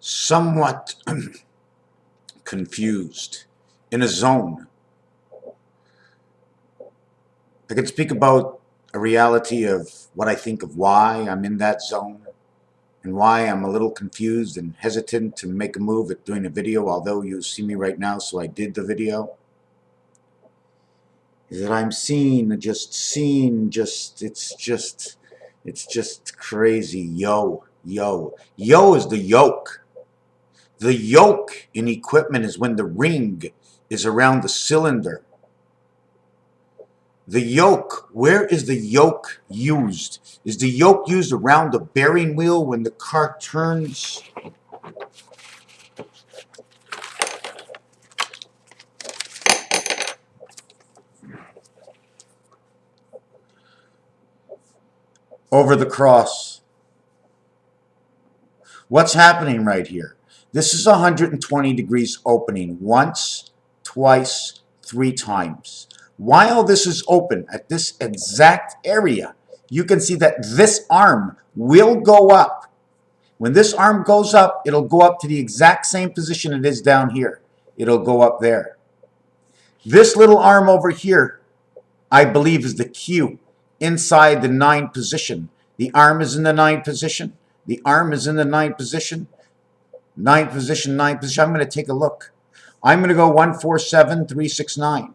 somewhat confused, in a zone. I can speak about a reality of what I think of why I'm in that zone and why I'm a little confused and hesitant to make a move at doing a video, although you see me right now, so I did the video. Is that I'm seeing, it's just crazy. Yo is the yoke. The yoke in equipment is when the ring is around the cylinder. The yoke, where is the yoke used? Is the yoke used around the bearing wheel when the car turns? Over the cross. What's happening right here? This is 120 degrees opening once, twice, 3 times. While this is open at this exact area, you can see that this arm will go up. When this arm goes up, it'll go up to the exact same position it is down here. It'll go up there. This little arm over here, I believe, is the cue inside the 9 position. The arm is in the 9 position. The arm is in the 9 position. 9 position, 9 position. I'm going to take a look. I'm going to go 147, 369.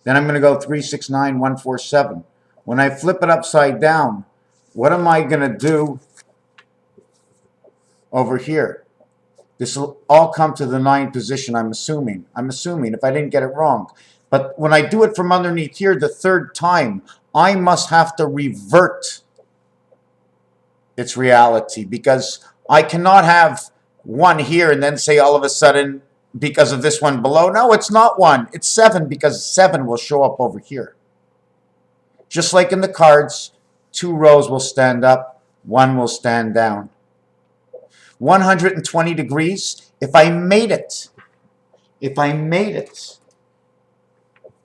Then I'm going to go 369, 147. When I flip it upside down, what am I going to do over here? This will all come to the 9 position, I'm assuming. If I didn't get it wrong. But when I do it from underneath here the 3rd time, I must have to revert its reality, because I cannot have 1 here and then say all of a sudden, because of this one below, no, it's not 1, it's 7, because 7 will show up over here. Just like in the cards, 2 rows will stand up, 1 will stand down. 120 degrees, if I made it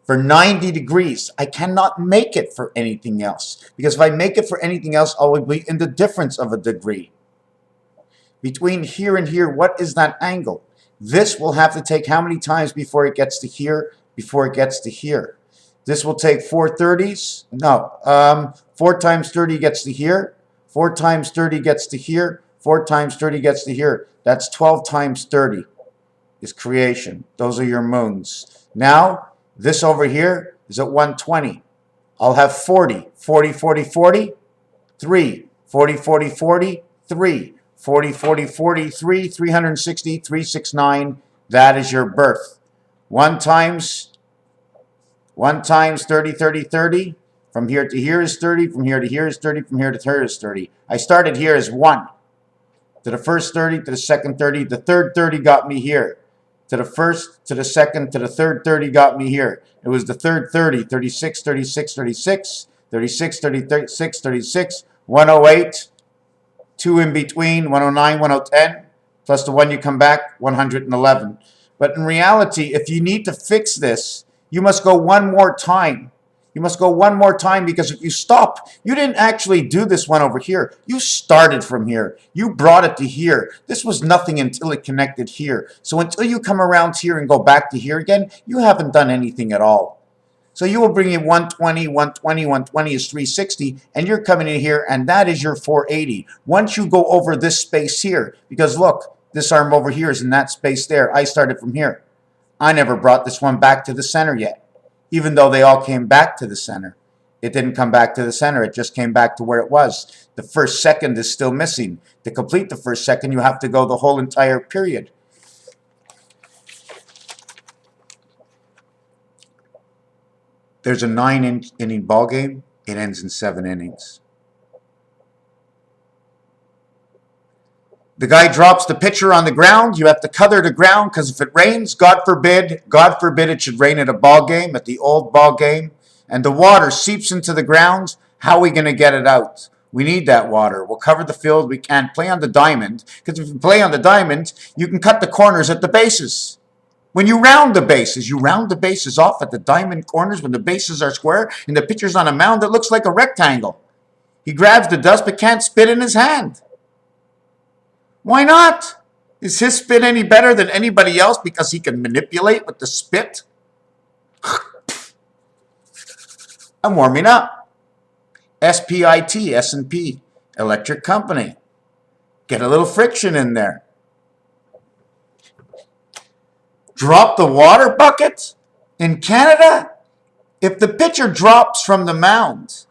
for 90 degrees, I cannot make it for anything else. Because if I make it for anything else, I will be in the difference of a degree. Between here and here, what is that angle? This will have to take how many times before it gets to here, before it gets to here? This will take 4 30s. No, 4 times 30 gets to here. 4 times 30 gets to here. 4 times 30 gets to here. That's 12 times 30 is creation. Those are your moons. Now, this over here is at 120. I'll have 40. 40, 40, 40, 3. 40, 40, 40, 3. 40, 40, 43, 360, 369. That is your birth. 1 times 30, 30, 30. From here to here is 30. From here to here is 30. From here to here is 30. I started here as 1. To the first 30, to the second 30. The third 30 got me here. To the first, to the second, to the third 30 got me here. It was the third 30. 36, 36, 36. 36, 36, 36. 108. 2 in between, 109, 110, plus the 1 you come back, 111. But in reality, if you need to fix this, you must go 1 more time. You must go 1 more time, because if you stop, you didn't actually do this one over here. You started from here. You brought it to here. This was nothing until it connected here. So until you come around here and go back to here again, you haven't done anything at all. So you will bring in 120, 120, 120 is 360, and you're coming in here, and that is your 480. Once you go over this space here, because look, this arm over here is in that space there. I started from here. I never brought this one back to the center yet, even though they all came back to the center. It didn't come back to the center. It just came back to where it was. The first second is still missing. To complete the first second, you have to go the whole entire period. There's a 9-inning ball game. It ends in 7 innings. The guy drops the pitcher on the ground. You have to cover the ground, because if it rains, God forbid it should rain at a ball game, at the old ball game, and the water seeps into the ground, how are we going to get it out? We need that water. We'll cover the field. We can't play on the diamond, because if you play on the diamond, you can cut the corners at the bases. When you round the bases off at the diamond corners when the bases are square and the pitcher's on a mound that looks like a rectangle. He grabs the dust but can't spit in his hand. Why not? Is his spit any better than anybody else because he can manipulate with the spit? I'm warming up. SPIT, S&P, electric company. Get a little friction in there. Drop the water bucket in Canada? If the pitcher drops from the mound,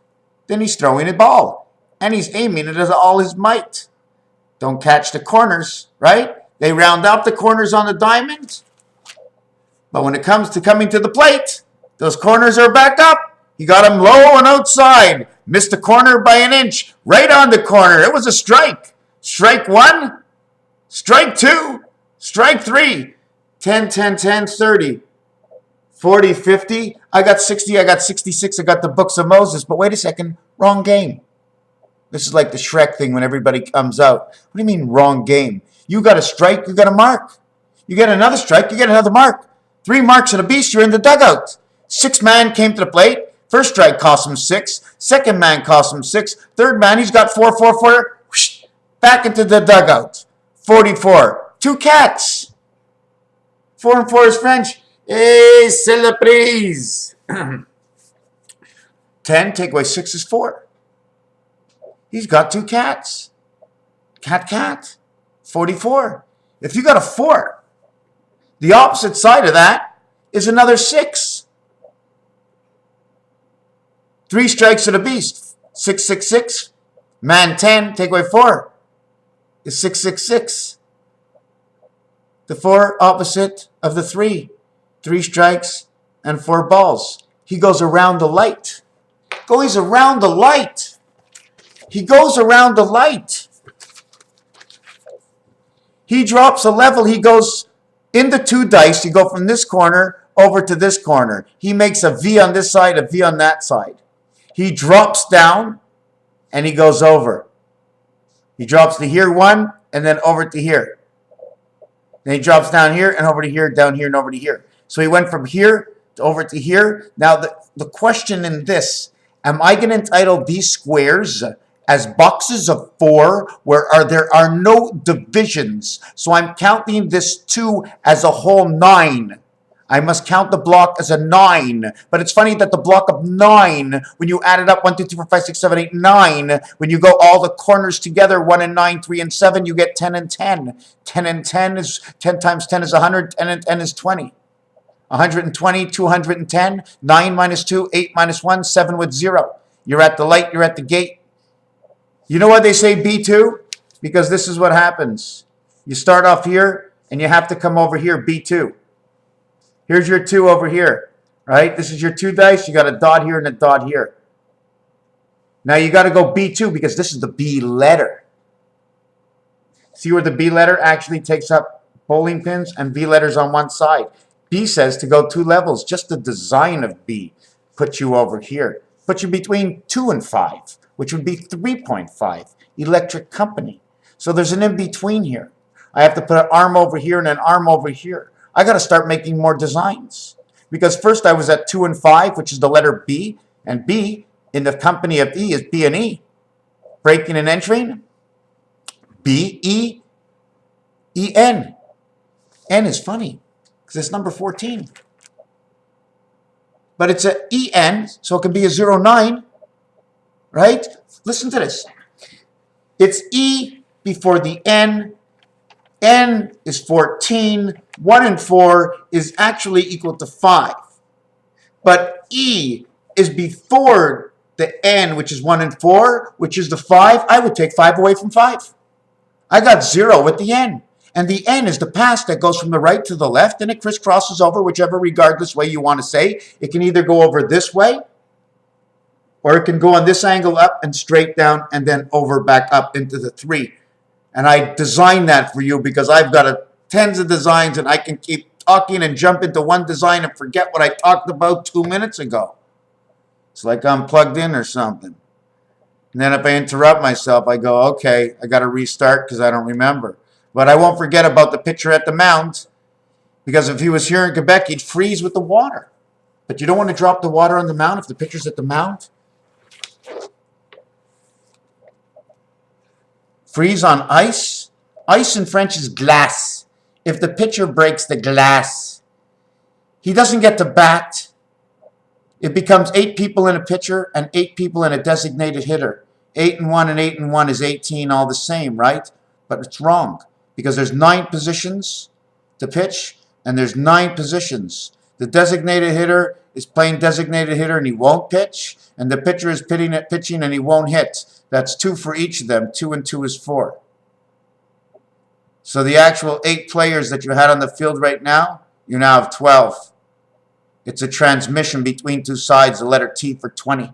then he's throwing a ball, and he's aiming it at all his might. Don't catch the corners, right? They round out the corners on the diamond, but when it comes to coming to the plate, those corners are back up. He got them low and outside. Missed the corner by an inch. Right on the corner. It was a strike. Strike one. Strike two. Strike three. 10, 10, 10, 30. 40, 50. I got 60. I got 66. I got the books of Moses. But wait a second. Wrong game. This is like the Shrek thing when everybody comes out. What do you mean wrong game? You got a strike. You got a mark. You get another strike. You get another mark. 3 marks and a beast. You're in the dugout. 6 man came to the plate. First strike cost him 6. Second man cost him 6. Third man, he's got 4, 4, 4. Whoosh, back into the dugout. 44. 2 cats. 4 and 4 is French. Hey, c'est la prise. 10, take away 6 is 4. He's got 2 cats. Cat, cat. 44. If you got a 4, the opposite side of that is another 6. 3 strikes to the beast. 6, 6, 6. Man 10, take away 4 is 6, 6, 6. The 4 opposite of the 3. 3 strikes and 4 balls. He goes around the light. Goes around the light. He goes around the light. He drops a level. He goes in the 2 dice. You go from this corner over to this corner. He makes a V on this side, a V on that side. He drops down and he goes over. He drops to here 1 and then over to here. Then he drops down here and over to here, down here and over to here. So he went from here to over to here. Now the question in this, am I going to entitle these squares as boxes of 4 where there are no divisions? So I'm counting this 2 as a whole 9. I must count the block as a 9. But it's funny that the block of 9, when you add it up, 1, 2, 3, 4, 5, 6, 7, 8, 9, when you go all the corners together, 1 and 9, 3 and 7, you get 10 and 10. 10 and 10 is, 10 times 10 is 100, 10 and 10 is 20. 120, 210, 9 minus 2, 8 minus 1, 7 with 0. You're at the light, you're at the gate. You know why they say B2? Because this is what happens. You start off here, and you have to come over here, B2. Here's your 2 over here, right? This is your 2 dice. You got a dot here and a dot here. Now you got to go B2 because this is the B letter. See where the B letter actually takes up bowling pins and B letters on one side. B says to go 2 levels. Just the design of B puts you over here. Puts you between 2 and 5, which would be 3.5. Electric company. So there's an in-between here. I have to put an arm over here and an arm over here. I got to start making more designs. Because first I was at 2 and 5, which is the letter B. And B in the company of E is B and E. Breaking and entering. B-E-E-N. N is funny because it's number 14. But it's a E-N, so it can be a 09. Right? Listen to this. It's E before the N. N is 14. 1 and 4 is actually equal to 5. But E is before the N, which is 1 and 4, which is the 5. I would take 5 away from 5. I got 0 with the N. And the N is the pass that goes from the right to the left, and it crisscrosses over whichever regardless way you want to say. It can either go over this way, or it can go on this angle up and straight down and then over back up into the 3. And I designed that for you because I've got tens of designs and I can keep talking and jump into one design and forget what I talked about 2 minutes ago. It's like I'm plugged in or something. And then if I interrupt myself, I go, okay, I got to restart because I don't remember. But I won't forget about the pitcher at the mound because if he was here in Quebec, he'd freeze with the water. But you don't want to drop the water on the mound if the pitcher's at the mound. Freeze on ice. Ice in French is glace. If the pitcher breaks the glass, he doesn't get to bat. It becomes 8 people in a pitcher and 8 people in a designated hitter. 8 and 1 and 8 and 1 is 18, all the same, right? But it's wrong because there's 9 positions to pitch and there's 9 positions. The designated hitter is playing designated hitter and he won't pitch, and the pitcher is pitching and he won't hit. That's 2 for each of them. 2 and 2 is 4. So the actual 8 players that you had on the field right now, you now have 12. It's a transmission between 2 sides, the letter T for 20.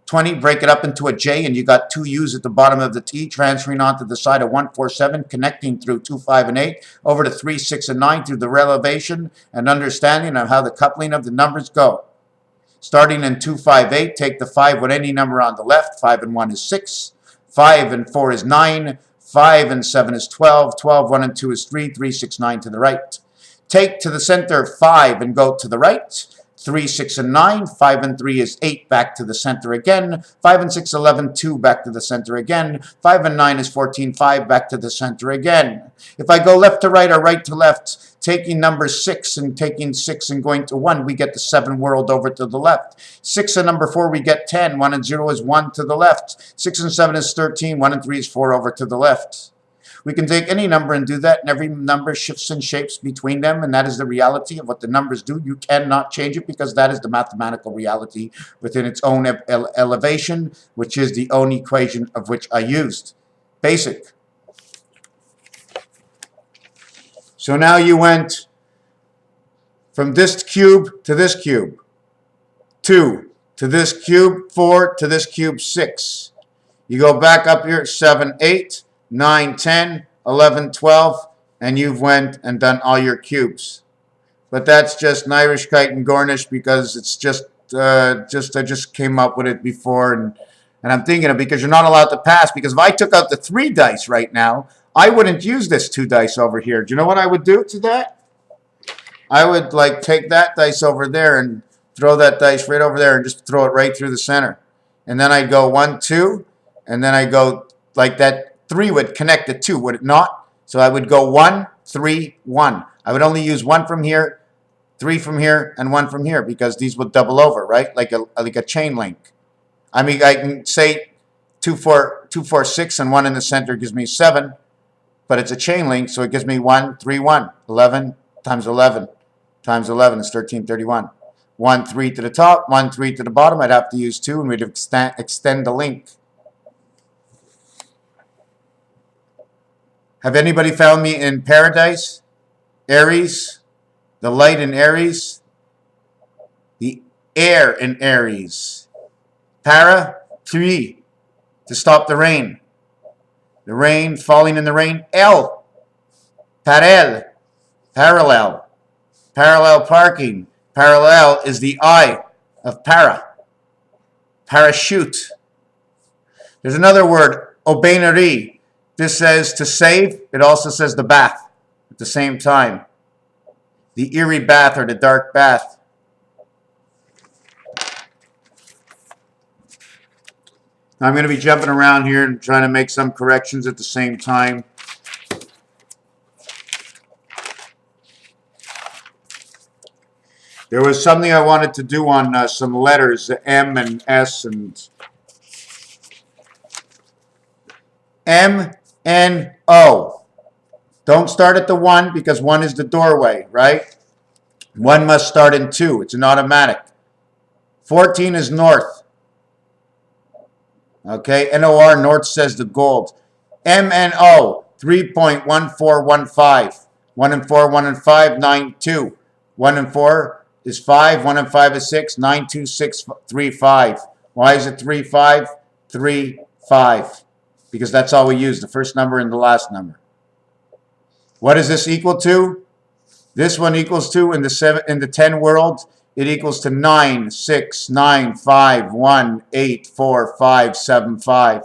20, break it up into a J, and you got 2 U's at the bottom of the T, transferring onto the side of 1, 4, 7, connecting through 2, 5, and 8, over to 3, 6, and 9 through the relevation and understanding of how the coupling of the numbers go. Starting in 2, 5, 8, take the 5 with any number on the left. 5 and 1 is 6. 5 and 4 is 9. 5 and 7 is 12. 12, 1 and 2 is 3. 3, 6, 9 to the right. Take to the center 5 and go to the right. 3, 6, and 9. 5 and 3 is 8, back to the center again. 5 and 6, 11, 2, back to the center again. 5 and 9 is 14, 5, back to the center again. If I go left to right or right to left, taking number 6 and taking 6 and going to 1, we get the 7 world over to the left. 6 and number 4, we get 10. 1 and 0 is 1 to the left. 6 and 7 is 13. 1 and 3 is 4 over to the left. We can take any number and do that, and every number shifts and shapes between them, and that is the reality of what the numbers do. You cannot change it because that is the mathematical reality within its own elevation, which is the own equation of which I used. Basic. So now you went from this cube to this cube. 2 to this cube, 4 to this cube, 6. You go back up here, 7, 8. 9, 10, 11, 12, and you've went and done all your cubes. But that's just an Irish kite and Gornish because it's I just came up with it before, and I'm thinking of, because you're not allowed to pass, because if I took out the 3 dice right now, I wouldn't use this 2 dice over here. Do you know what I would do to that? I would like take that dice over there and throw that dice right over there and just throw it right through the center. And then I'd go 1, 2, and then I'd go like that. 3 would connect the 2, would it not? So I would go 1, 3, 1. I would only use 1 from here, 3 from here, and 1 from here because these would double over, right? Like a chain link. I mean, I can say 2, 4, 2, 4, 6, and 1 in the center gives me 7, but it's a chain link, so it gives me 1, 3, 1. 11 times 11 times 11 is 1331. 1, 3 to the top, 1, 3 to the bottom. I'd have to use 2, and we'd extend the link. Have anybody found me in Paradise? Aries? The light in Aries? The air in Aries. Para? 3. To stop the rain. The rain, falling in the rain. El. Parel. Parallel. Parallel parking. Parallel is the I of para. Parachute. There's another word, aubainerie. This says to save. It also says the bath at the same time. The eerie bath or the dark bath. Now I'm going to be jumping around here and trying to make some corrections at the same time. There was something I wanted to do on some letters, M and S and M and O. Don't start at the 1 because 1 is the doorway, right? 1 must start in 2. It's an automatic. 14 is north. Okay, NOR, north says the gold. M and O, 3.1415. 1 and 4, 1 and 5, 9, 2. 1 and 4 is 5, 1 and 5 is 6, 9, 2, 6, 3, 5. Why is it 3, 5? 3, 5. Because that's all we use, the first number and the last number. What is this equal to? This one equals to, in the 10 world, it equals to 9, 6, 9, 5, 1, 8, 4, 5, 7, 5.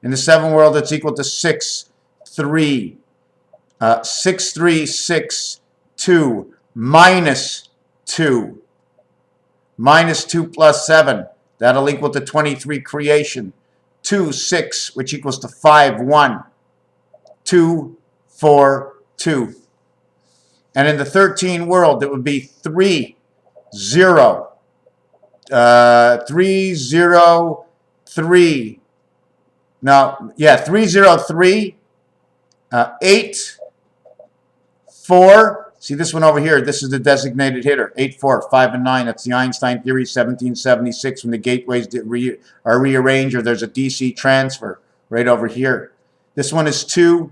In the 7 world, it's equal to 6, 3, 6, 3, 6, 2, minus 2. Minus 2 plus 7. That'll equal to 23 creation. 2, 6, which equals to 5, 1. 2, 4, 2. And in the 13 world, it would be 3, 0, 3, 0, 3. No, yeah, 3, 0, 3, 8, 4. See this one over here? This is the designated hitter. 8, 4, 5, and 9. That's the Einstein theory, 1776, when the gateways are rearranged or there's a DC transfer right over here. This one is 2.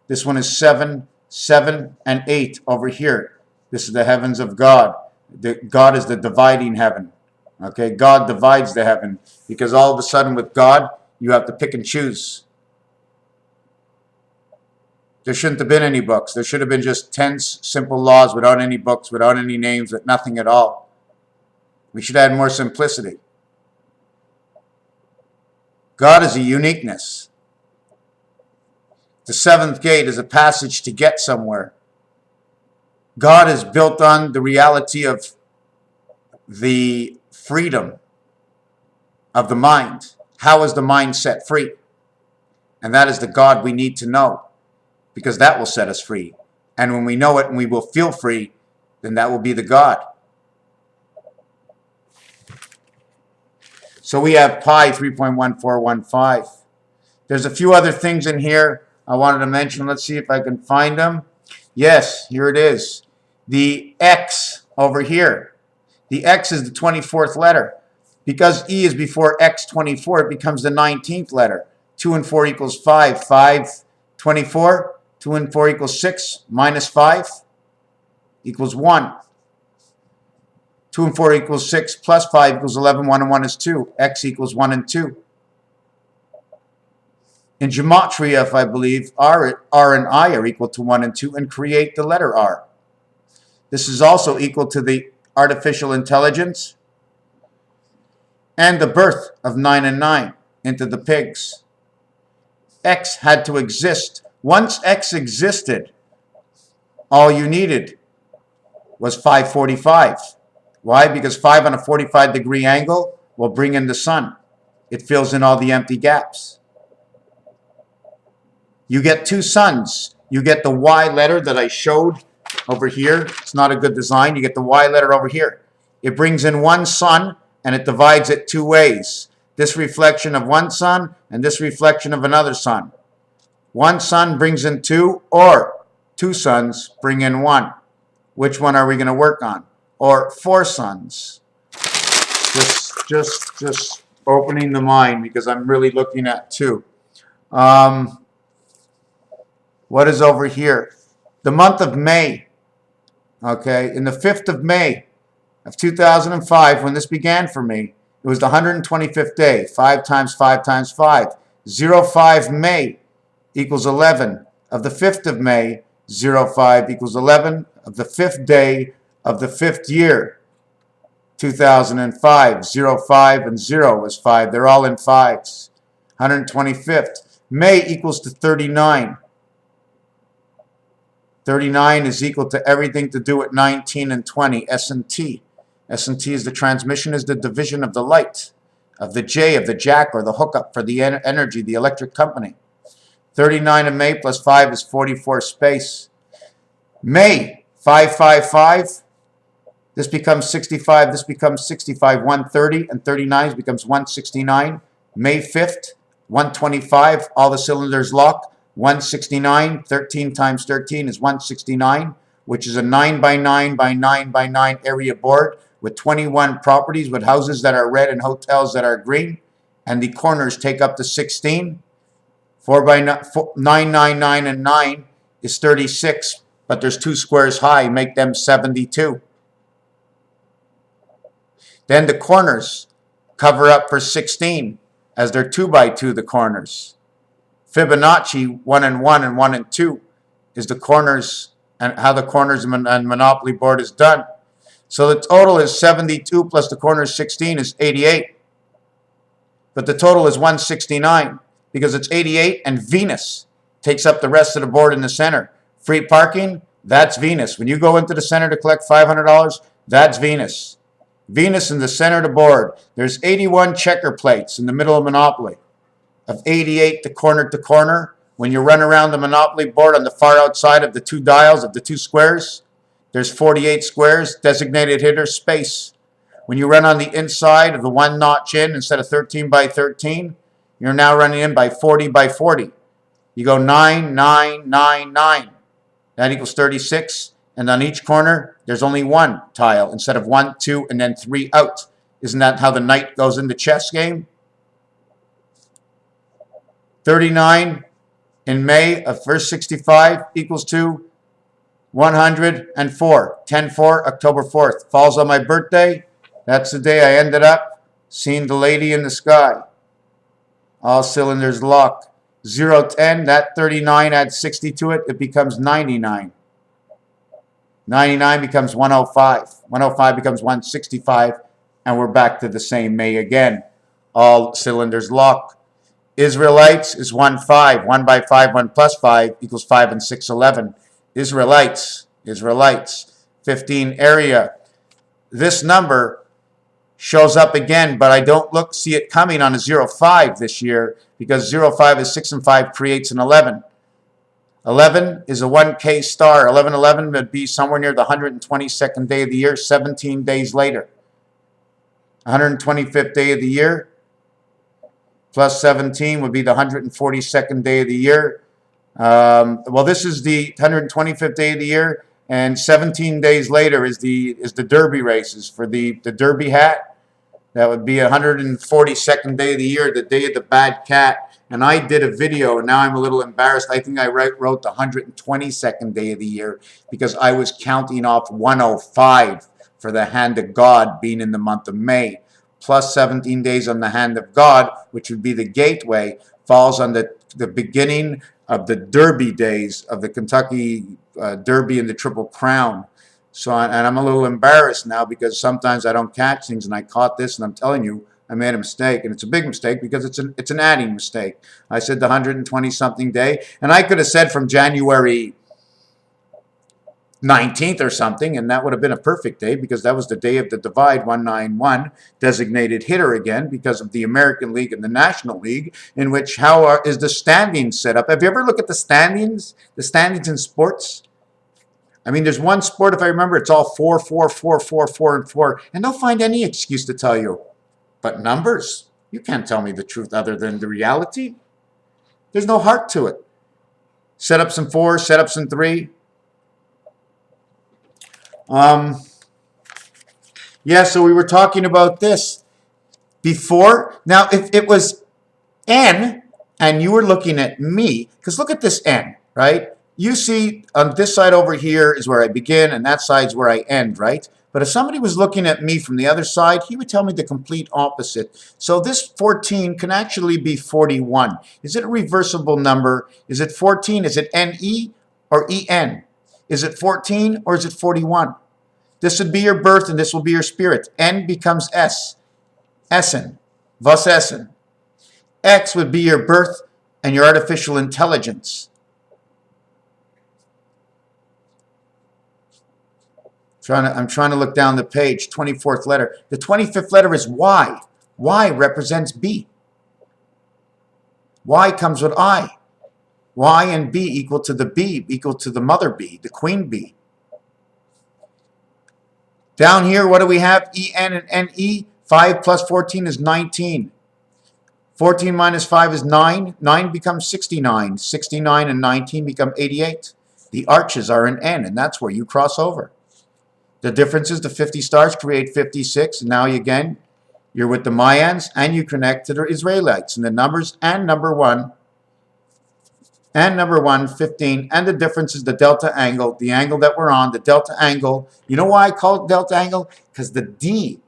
This one is 7, 7, and 8 over here. This is the heavens of God. God is the dividing heaven. Okay, God divides the heaven because all of a sudden with God, you have to pick and choose. There shouldn't have been any books. There should have been just 10 simple laws without any books, without any names, with nothing at all. We should add more simplicity. God is a uniqueness. The seventh gate is a passage to get somewhere. God is built on the reality of the freedom of the mind. How is the mind set free? And that is the God we need to know, because that will set us free. And when we know it and we will feel free, then that will be the God. So we have pi 3.1415. There's a few other things in here I wanted to mention. Let's see if I can find them. Yes, here it is. The X over here. The X is the 24th letter. Because E is before X 24, it becomes the 19th letter. 2 and 4 equals 5. 5, 24. 2 and 4 equals 6. Minus 5 equals 1. 2 and 4 equals 6. Plus 5 equals 11. 1 and 1 is 2. X equals 1 and 2. In gematria, if I believe, R and I are equal to 1 and 2 and create the letter R. This is also equal to the artificial intelligence and the birth of 9 and 9 into the pigs. X had to exist. Once X existed, all you needed was 545. Why? Because 5 on a 45-degree angle will bring in the sun. It fills in all the empty gaps. You get two suns. You get the Y letter that I showed over here. It's not a good design. You get the Y letter over here. It brings in one sun and it divides it two ways. This reflection of one sun and this reflection of another sun. One sun brings in two, or two suns bring in one. Which one are we going to work on? Or four suns? Just opening the mind, because I'm really looking at two. What is over here? The month of May. Okay, in the 5th of May of 2005, when this began for me, it was the 125th day. 5 times 5 times 5. 05 May equals 11 of the 5th of May. 05 equals 11 of the 5th day of the 5th year. 2005. 05 and 0 is 5. They're all in 5s. 125th. May equals to 39. 39 is equal to everything to do with 19 and 20, S and T. S and T is the transmission, is the division of the light, of the J, of the jack, or the hookup for the energy, the electric company. 39 of May plus 5 is 44 space. May, 555. This becomes 65, this becomes 65. 130 and 39 becomes 169. May 5th, 125, all the cylinders lock. 169, 13 times 13 is 169, which is a 9 by 9 by 9 by 9 area board with 21 properties, with houses that are red and hotels that are green, and the corners take up to 16. 4 by 9, 9, 9, 9, and 9 is 36, but there's two squares high, make them 72. Then the corners cover up for 16, as they're 2 by 2, the corners. Fibonacci 1 and 1 and 1 and 2 is the corners, and how the corners and Monopoly board is done. So the total is 72 plus the corners 16 is 88. But the total is 169 because it's 88 and Venus takes up the rest of the board in the center. Free parking, that's Venus. When you go into the center to collect $500, that's Venus. Venus in the center of the board. There's 81 checker plates in the middle of Monopoly. Of 88 to corner When you run around the Monopoly board on the far outside of the two dials of the two squares, there's 48 squares, designated hitter, space. When you run on the inside of the one notch in, instead of 13 by 13, you're now running in by 40 by 40. You go 9, 9, 9, 9. That equals 36. And on each corner, there's only one tile instead of 1, 2, and then 3 out. Isn't that how the knight goes in the chess game? 39 in May of verse 65 equals to 104. 10-4, October 4th. Falls on my birthday. That's the day I ended up seeing the lady in the sky. All cylinders locked. 0-10, that 39 adds 60 to it. It becomes 99. 99 becomes 105. 105 becomes 165. And we're back to the same May again. All cylinders locked. Israelites is 1-5. 1 by 5, 1 plus 5 equals 5 and 6, 11. Israelites. 15 area. This number shows up again, but I don't see it coming on a 0-5 this year, because 0-5 is 6 and 5 creates an 11. 11 is a 1K star. 1111 would be somewhere near the 122nd day of the year, 17 days later. 125th day of the year plus 17 would be the 142nd day of the year. Well, this is the 125th day of the year, and 17 days later is the Derby races for the Derby hat. That would be 142nd day of the year, the day of the bad cat. And I did a video, and now I'm a little embarrassed. I think I wrote the 122nd day of the year because I was counting off 105 for the hand of God being in the month of May. Plus 17 days on the hand of God, which would be the gateway, falls on the beginning of the Derby days of the Kentucky Derby and the Triple Crown. So, and I'm a little embarrassed now because sometimes I don't catch things, and I caught this, and I'm telling you, I made a mistake, and it's a big mistake because it's an adding mistake. I said the 120-something day, and I could have said from January 19th or something, and that would have been a perfect day because that was the day of the divide, 191, designated hitter again because of the American League and the National League, in which is the standings set up? Have you ever looked at the standings in sports? I mean, there's one sport, if I remember, it's all 4, 4, 4, 4, 4, and 4, and they'll find any excuse to tell you. But numbers, you can't tell me the truth other than the reality. There's no heart to it. Setups in 4, setups in 3. Yeah, so we were talking about this before. Now, if it was N, and you were looking at me, because look at this N, right? You see on this side over here is where I begin, and that side's where I end, right? But if somebody was looking at me from the other side, he would tell me the complete opposite. So this 14 can actually be 41. Is it a reversible number? Is it 14? Is it NE or EN? Is it 14 or is it 41? This would be your birth and this will be your spirit. N becomes S. Essen. Was Essen. X would be your birth and your artificial intelligence. I'm trying to look down the page. 24th letter. The 25th letter is Y. Y represents B. Y comes with I. Y and B equal to the bee, equal to the mother bee, the queen bee. Down here, what do we have? EN and NE. 5 plus 14 is 19. 14 minus 5 is 9. 9 becomes 69. 69 and 19 become 88. The arches are an N, and that's where you cross over. The difference is the 50 stars create 56. And now again, you're with the Mayans, and you connect to the Israelites. And the numbers and number 1, 15. And the difference is the delta angle, the angle that we're on, the delta angle. You know why I call it delta angle? Because the D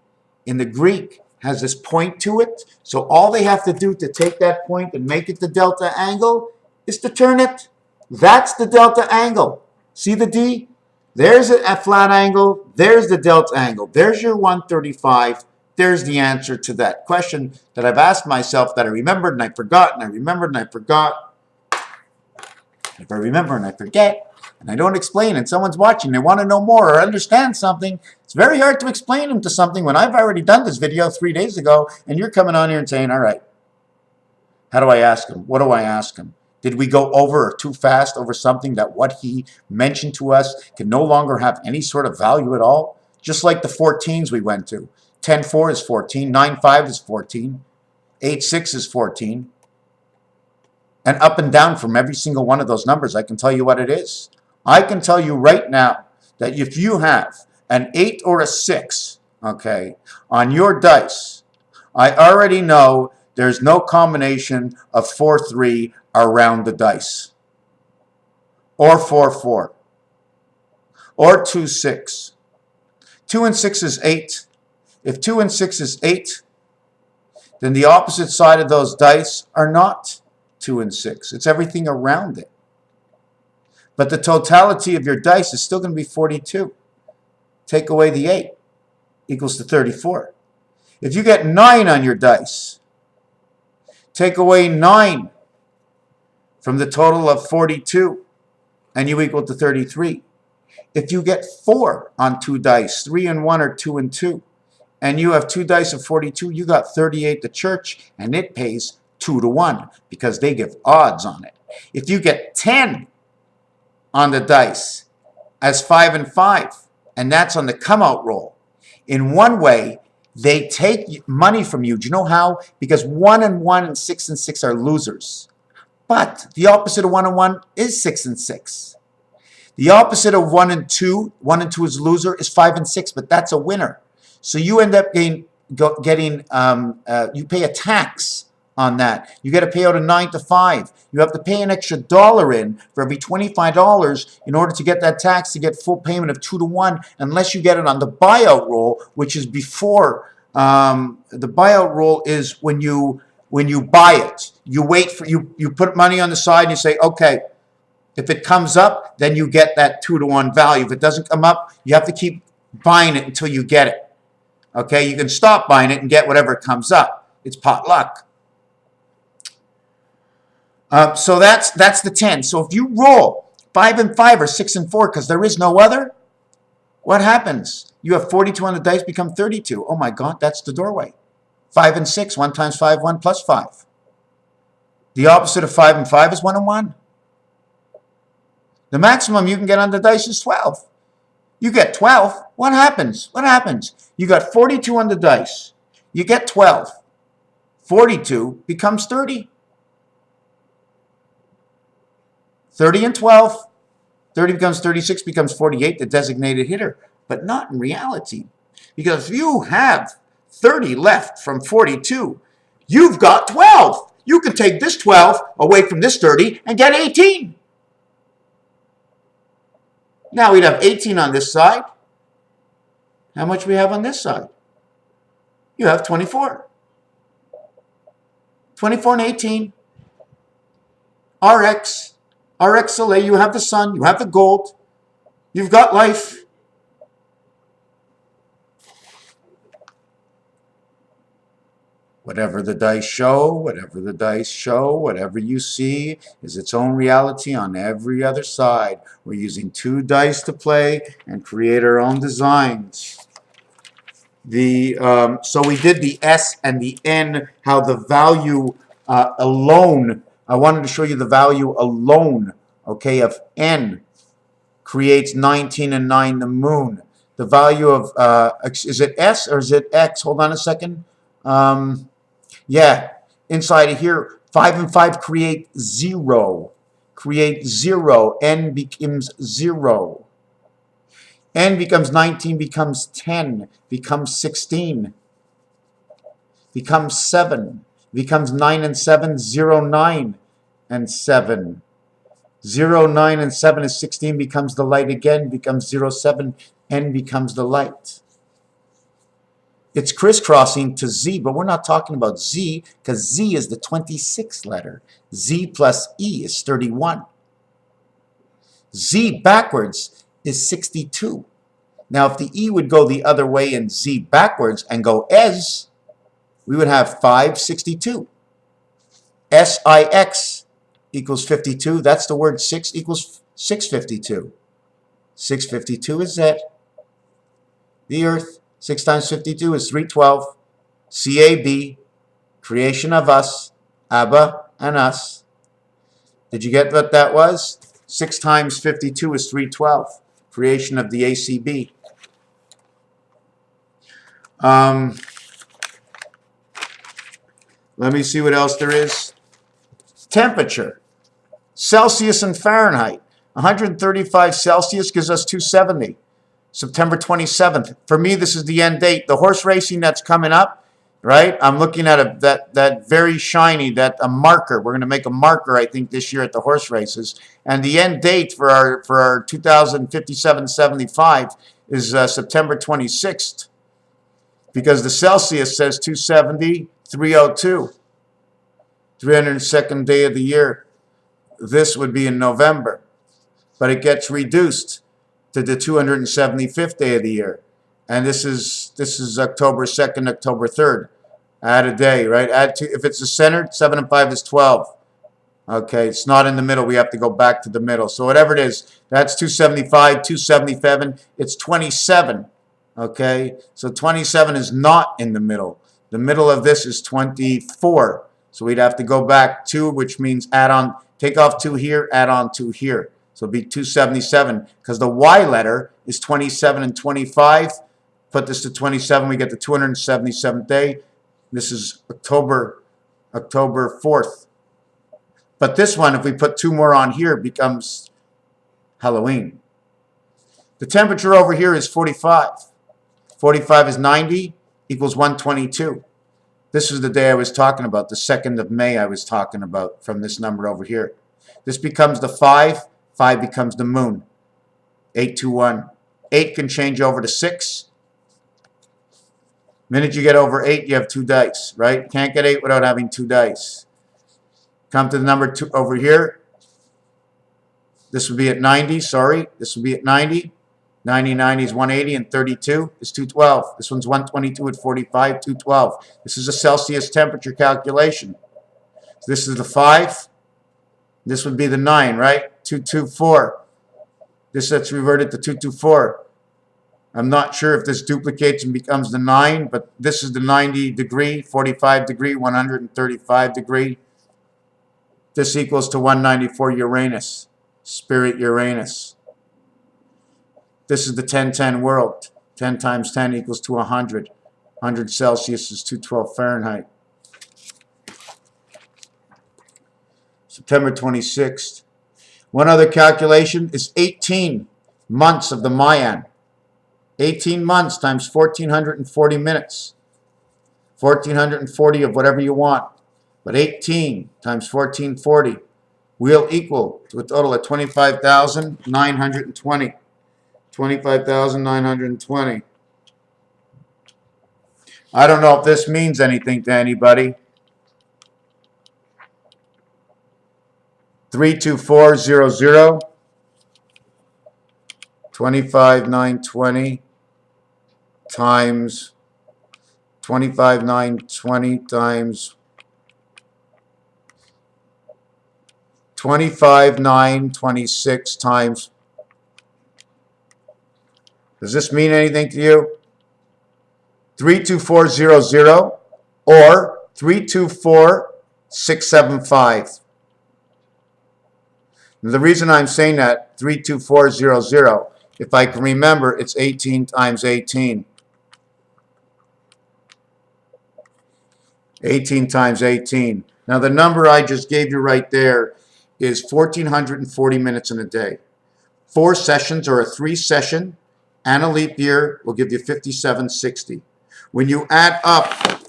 in the Greek has this point to it. So all they have to do to take that point and make it the delta angle is to turn it. That's the delta angle. See the D? There's a flat angle. There's the delta angle. There's your 135. There's the answer to that question that I've asked myself that I remembered and I forgot and I remembered and I forgot. If I remember and I forget and I don't explain and someone's watching, they want to know more or understand something, it's very hard to explain them to something when I've already done this video 3 days ago and you're coming on here and saying, all right, how do I ask them? What do I ask them? Did we go over or too fast over something that what he mentioned to us can no longer have any sort of value at all? Just like the 14s we went to. 10-4 is 14, 9-5 is 14, 8-6 is 14. And up and down from every single one of those numbers, I can tell you what it is. I can tell you right now that if you have an 8 or a 6, okay, on your dice, I already know there's no combination of 4-3 around the dice, or 4-4, or 2-6. 2 and 6 is 8. If 2 and 6 is 8, then the opposite side of those dice are not 2 and 6. It's everything around it. But the totality of your dice is still going to be 42. Take away the 8 equals to 34. If you get 9 on your dice, take away 9 from the total of 42, and you equal to 33. If you get 4 on 2 dice, 3 and 1 or 2 and 2, and you have 2 dice of 42, you got 38 to church, and it pays 2 to 1 because they give odds on it. If you get 10 on the dice as 5 and 5, and that's on the come out roll, in one way, they take money from you. Do you know how? Because 1 and 1 and 6 and 6 are losers. But the opposite of 1 and 1 is 6 and 6. The opposite of 1 and 2 is loser, is 5 and 6, but that's a winner. So you end up getting you pay a tax on that. You get to pay out a 9 to 5. You have to pay an extra $1 in for every $25 in order to get that tax to get full payment of 2 to 1, unless you get it on the buyout roll, which is before the buyout roll is when you buy it. You wait for you put money on the side and you say, okay, if it comes up, then you get that 2 to 1 value. If it doesn't come up, you have to keep buying it until you get it. Okay, you can stop buying it and get whatever comes up. It's pot luck. So that's the 10. So if you roll 5 and 5 or 6 and 4 because there is no other, what happens? You have 42 on the dice, become 32. Oh my God, that's the doorway. 5 and 6, 1 times 5, 1 plus 5. The opposite of 5 and 5 is 1 and 1. The maximum you can get on the dice is 12. You get 12. What happens? What happens? You got 42 on the dice. You get 12. 42 becomes 30. 30 and 12. 30 becomes 36, becomes 48, the designated hitter. But not in reality. Because if you have 30 left from 42, you've got 12. You can take this 12 away from this 30 and get 18. Now we'd have 18 on this side. How much we have on this side? You have 24. 24 and 18. RX. RX Soleil. You have the sun. You have the gold. You've got life. Whatever the dice show, whatever you see is its own reality on every other side. We're using 2 dice to play and create our own designs. So we did the S and the N, how the value alone, I wanted to show you the value alone, okay, of N creates 19 and 9, the moon. The value of, is it S or is it X? Hold on a second. Yeah, inside of here, 5 and 5 create 0. Create 0. N becomes 0. N becomes 19, becomes 10, becomes 16, becomes 7, becomes 9 and 7, 0, 9 and 7. 0, 9 and 7 is 16, becomes the light again, becomes 0, 7, N becomes the light. It's crisscrossing to Z, but we're not talking about Z because Z is the 26th letter. Z plus E is 31. Z backwards is 62. Now, if the E would go the other way and Z backwards and go S, we would have 562. SIX equals 52. That's the word 6 equals 652. 652 is Z. The earth. 6 times 52 is 312. CAB, creation of us, Abba and us. Did you get what that was? 6 times 52 is 312. Creation of the ACB. Let me see what else there is. Temperature. Celsius and Fahrenheit. 135 Celsius gives us 270. September 27th. For me, this is the end date. The horse racing that's coming up, right? I'm looking at that very shiny, a marker. We're going to make a marker, I think, this year at the horse races. And the end date for our 2057-75 is September 26th. Because the Celsius says 270, 302. 302nd day of the year. This would be in November. But it gets reduced to the 275th day of the year. And this is October 2nd, October 3rd. Add a day, right? Add 2. If it's the center, 7 and 5 is 12. Okay, it's not in the middle. We have to go back to the middle. So whatever it is, that's 275, 277. It's 27. Okay, so 27 is not in the middle. The middle of this is 24. So we'd have to go back 2, which means add on, take off 2 here, add on 2 here. So it'll be 277 because the Y letter is 27 and 25. Put this to 27, we get the 277th day. This is October 4th. But this one, if we put 2 more on here, becomes Halloween. The temperature over here is 45. 45 is 90 equals 122. This is the day I was talking about, the 2nd of May I was talking about from this number over here. This becomes the 5. 5 becomes the moon. 821. 8 can change over to 6. Minute you get over 8, you have 2 dice, right? Can't get 8 without having 2 dice. Come to the number 2 over here. This would be at 90, sorry. This would be at 90. 90 is 180 and 32 is 212. This one's 122 at 45, 212. This is a Celsius temperature calculation. So this is the 5. This would be the 9, right? 224. This gets reverted to 224. I'm not sure if this duplicates and becomes the 9, but this is the 90 degree, 45 degree, 135 degree. This equals to 194 Uranus, Spirit Uranus. This is the 10-10 world. 10 times 10 equals to 100. 100 Celsius is 212 Fahrenheit. September 26th. One other calculation is 18 months of the Mayan. 18 months times 1,440 minutes. 1,440 of whatever you want. But 18 times 1,440 will equal to a total of 25,920. 25,920. I don't know if this means anything to anybody. 32400. 25,920 times 25,920 times 25,926 times. Does this mean anything to you? 32400 or 324675. The reason I'm saying that 32400, if I can remember, it's 18 times 18. 18 times 18. Now the number I just gave you right there is 1,440 minutes in a day. 4 sessions or a 3-session and a leap year will give you 5760. When you add up,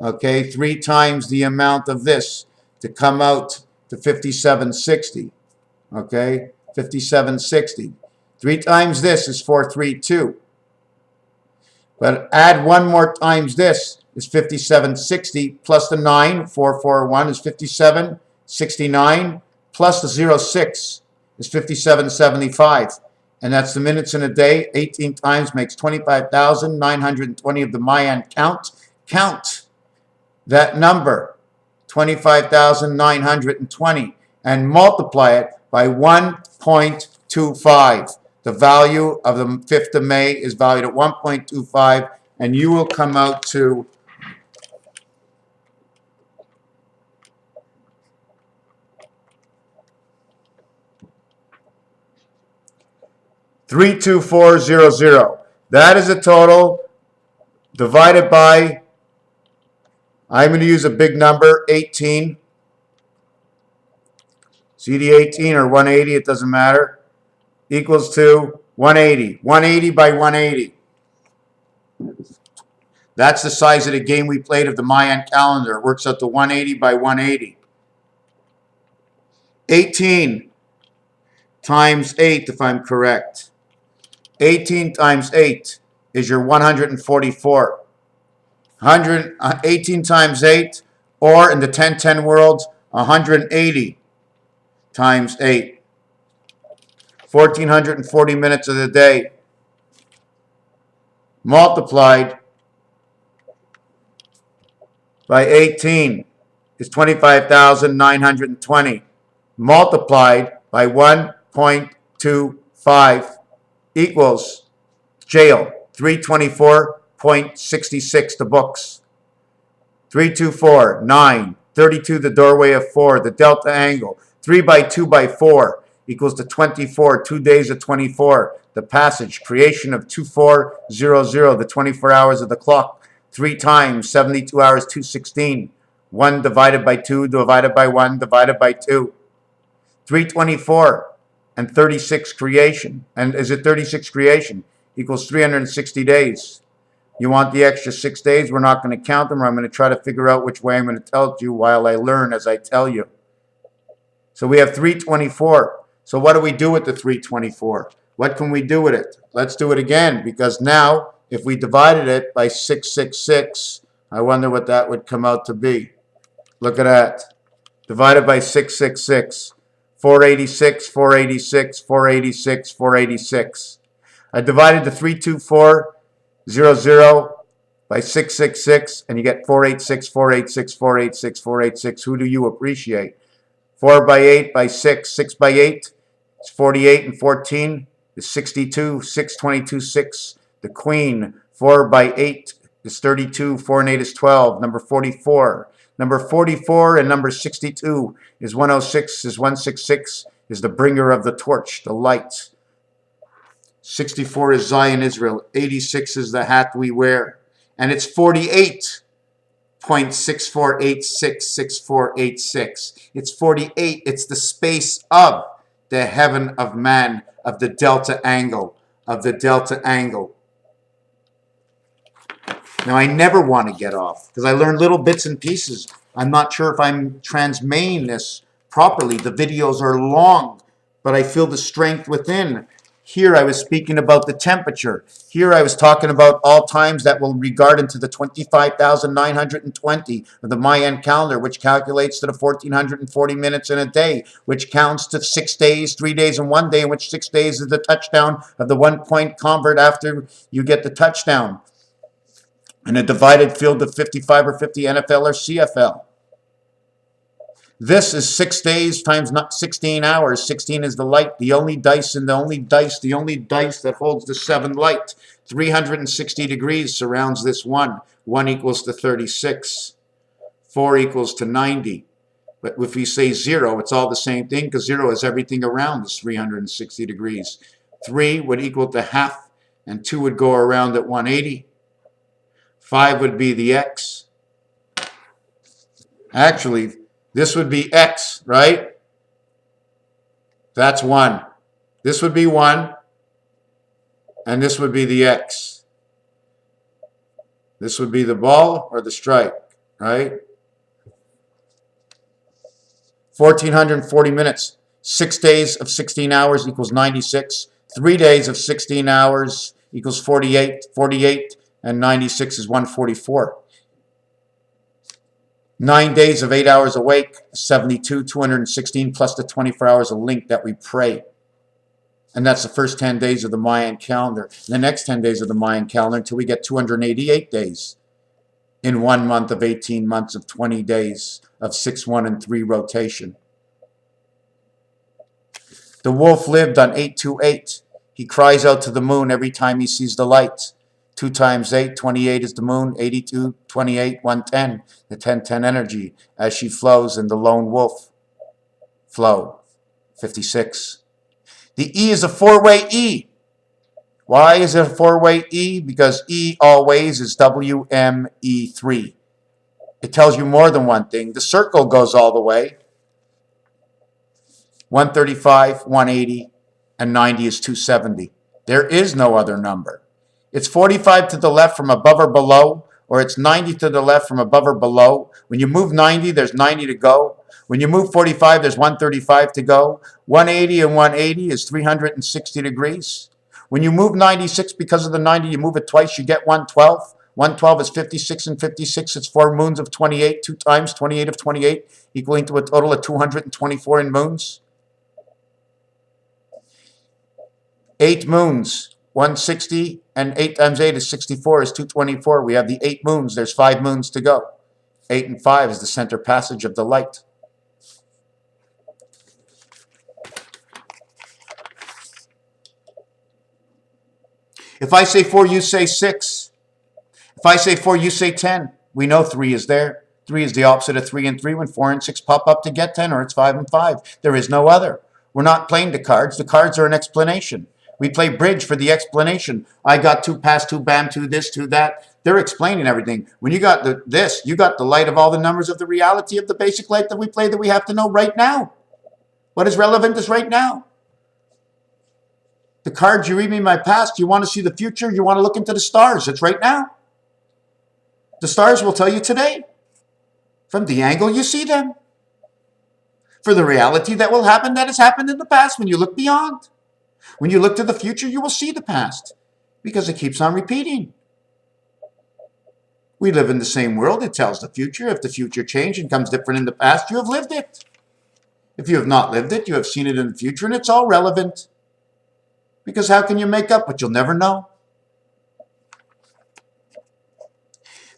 okay, 3 times the amount of this to come out to 5760. Okay, 5760. 3 times this is 432. But add 1 more times this is 5760 plus the 9, 441 is 5769 plus the 06 is 5775. And that's the minutes in a day. 18 times makes 25,920 of the Mayan count. Count that number, 25,920, and multiply it by 1.25. The value of the 5th of May is valued at 1.25, and you will come out to 32400. That is a total divided by, I'm going to use a big number, 18. CD 18 or 180, it doesn't matter, equals to 180. 180 by 180. That's the size of the game we played of the Mayan calendar. It works out to 180 by 180. 18 times 8, if I'm correct. 18 times 8 is your 144. 18 times 8, or in the 10-10 world, 180 times 8. 1,440 minutes of the day multiplied by 18 is 25,920. Multiplied by 1.25 equals jail. 324.66 the books. 324, 9. 32 the doorway of 4, the delta angle. 3 by 2 by 4 equals to 24, 2 days of 24. The passage, creation of 2400, the 24 hours of the clock. 3 times 72 hours, 216. 1 divided by 2 divided by 1 divided by 2. 324 and 36 creation. And is it 36 creation? Equals 360 days. You want the extra 6 days? We're not going to count them, or I'm going to try to figure out which way I'm going to tell you while I learn as I tell you. So we have 324. So what do we do with the 324? What can we do with it? Let's do it again, because now if we divided it by 666, I wonder what that would come out to be. Look at that. Divided by 666. 486, 486, 486, 486. I divided the 32400 by 666, and you get 486, 486, 486, 486. Who do you appreciate? 4 by 8 by 6. 6 by 8 is 48, and 14 is 62. 6, 22, 6. The queen. 4 by 8 is 32. 4 and 8 is 12. Number 44. Number 44 and number 62 is 106, is 166, is the bringer of the torch, the light. 64 is Zion, Israel. 86 is the hat we wear. And it's 48.64866486. It's 48. It's the space of the heaven of man, of the delta angle, of the delta angle. Now, I never want to get off because I learned little bits and pieces. I'm not sure if I'm transmaying this properly. The videos are long, but I feel the strength within. Here I was speaking about the temperature. Here I was talking about all times that will regard into the 25,920 of the Mayan calendar, which calculates to the 1,440 minutes in a day, which counts to 6 days, 3 days, and 1 day, in which 6 days is the touchdown of the 1-point convert after you get the touchdown. In a divided field of 55 or 50 NFL or CFL. This is 6 days times not 16 hours. 16 is the light, the only dice that holds the 7 light. 360 degrees surrounds this one. 1 equals to 36. 4 equals to 90. But if we say 0, it's all the same thing because 0 is everything around this 360 degrees. 3 would equal to half, and 2 would go around at 180. 5 would be the x. Actually, this would be x, right? That's 1. This would be 1. And this would be the x. This would be the ball or the strike, right? 1,440 minutes. 6 days of 16 hours equals 96. 3 days of 16 hours equals 48. 48 and 96 is 144. 9 days of 8 hours awake, 72, 216, plus the 24 hours of link that we pray. And that's the first 10 days of the Mayan calendar. The next 10 days of the Mayan calendar until we get 288 days in 1 month of 18 months of 20 days of 6, 1, and 3 rotation. The wolf lived on 828. He cries out to the moon every time he sees the light. 2 times 8, 28 is the moon. 82, 28, 110. The 10-10 energy as she flows in the lone wolf flow. 56. The E is a 4-way E. Why is it a four-way E? Because E always is WME3. It tells you more than one thing. The circle goes all the way. 135, 180, and 90 is 270. There is no other number. It's 45 to the left from above or below, or it's 90 to the left from above or below. When you move 90, there's 90 to go. When you move 45, there's 135 to go. 180 and 180 is 360 degrees. When you move 96, because of the 90, you move it twice, you get 112. 112 is 56 and 56. It's 4 moons of 28, 2 times 28 of 28, equaling to a total of 224 in moons. 8 moons, 160, and 8 times 8 is 64, is 224. We have the 8 moons. There's 5 moons to go. 8 and 5 is the center passage of the light. If I say 4, you say 6. If I say 4, you say 10. We know 3 is there. 3 is the opposite of 3 and 3 when 4 and 6 pop up to get 10, or it's 5 and 5. There is no other. We're not playing the cards. The cards are an explanation. We play bridge for the explanation. I got 2, pass 2, bam, 2, this, 2, that. They're explaining everything. When you got this, you got the light of all the numbers of the reality of the basic light that we play that we have to know right now. What is relevant is right now. The cards you read me my past, you want to see the future, you want to look into the stars. It's right now. The stars will tell you today. From the angle you see them. For the reality that will happen that has happened in the past when you look beyond. When you look to the future, you will see the past. Because it keeps on repeating. We live in the same world. It tells the future. If the future changed and comes different in the past, you have lived it. If you have not lived it, you have seen it in the future, and it's all relevant. Because how can you make up what you'll never know?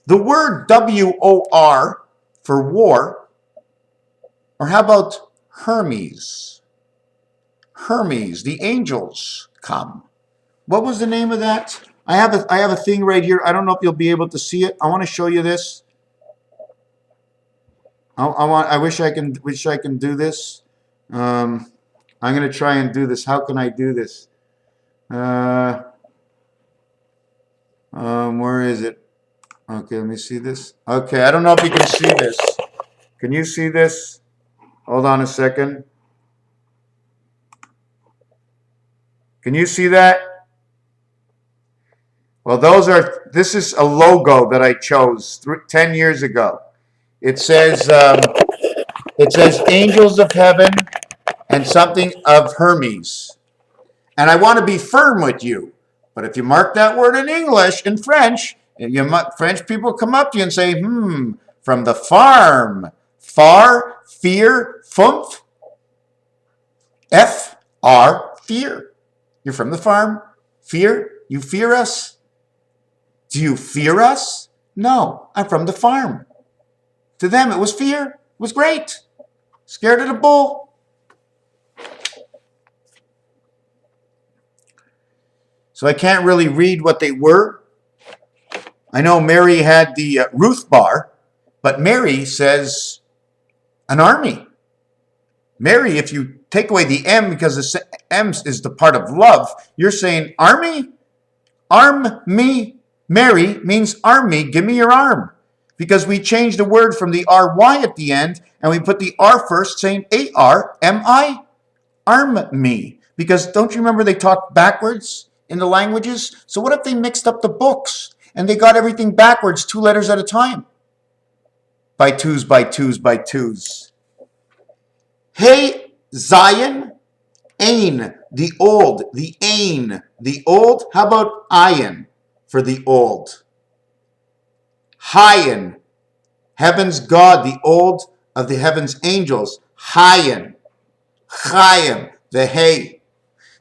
The word W-O-R for war, or how about Hermes? Hermes, the angels come. What was the name of that? I have a thing right here. I don't know if you'll be able to see it. I want to show you this. I wish I can do this. I'm going to try and do this. How can I do this? Where is it? Okay, let me see this. Okay, I don't know if you can see this. Can you see this? Hold on a second. Can you see that? Well, this is a logo that I chose 10 years ago. It says Angels of Heaven and something of Hermes. And I want to be firm with you. But if you mark that word in English, in French, French people come up to you and say, from the farm. Far, fear, fumph. F-R, fear. You're from the farm. Fear? You fear us? Do you fear us? No, I'm from the farm. To them, it was fear. It was great. Scared of the bull. So I can't really read what they were. I know Mary had the Ruth bar, but Mary says an army. Mary, if you take away the M because the M is the part of love, you're saying army? Arm me. Mary means army. Give me your arm. Because we changed the word from the R-Y at the end and we put the R first saying A-R-M-I. Arm me. Because don't you remember they talked backwards in the languages? So what if they mixed up the books and they got everything backwards 2 letters at a time? By twos, by twos, by twos. Hey, Zion, Ain, the old, the Ain, the old. How about Ayin for the old? Hayin, heaven's God, the old of the heaven's angels. Hayin, Chayim, the hay.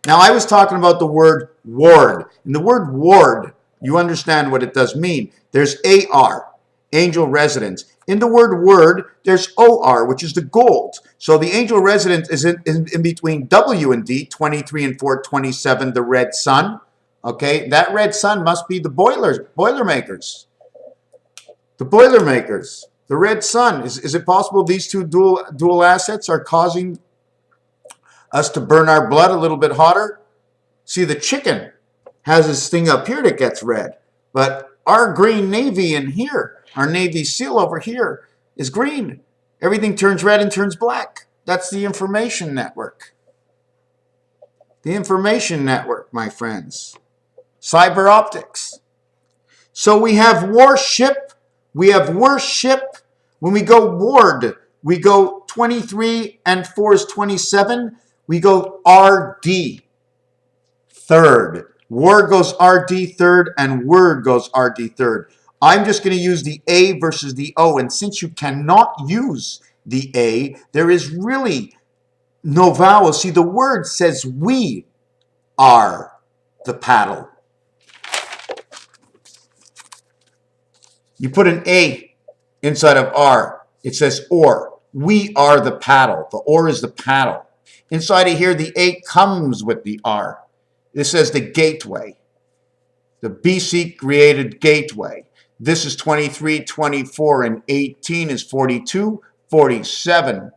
Now I was talking about the word ward. And the word ward, you understand what it does mean. There's AR, angel residence. In the word word, there's OR, which is the gold. So the angel residence is in between W and D, 23 and 4, 27, the red sun. Okay, that red sun must be the Boilermakers. The Boilermakers, the red sun. Is it possible these two dual assets are causing us to burn our blood a little bit hotter? See, the chicken has this thing up here that gets red. But our green Navy in here, our Navy SEAL over here, is green. Everything turns red and turns black. That's the information network. The information network, my friends. Cyber optics. So we have warship. We have worship. When we go ward, we go 23 and 4 is 27. We go RD, third. Word goes RD third and word goes RD third. I'm just going to use the A versus the O. And since you cannot use the A, there is really no vowel. See, the word says we are the paddle. You put an A inside of R. It says or. We are the paddle. The or is the paddle. Inside of here, the A comes with the R. This says the gateway. The BC created gateway. This is 23, 24, and 18 is 42, 47.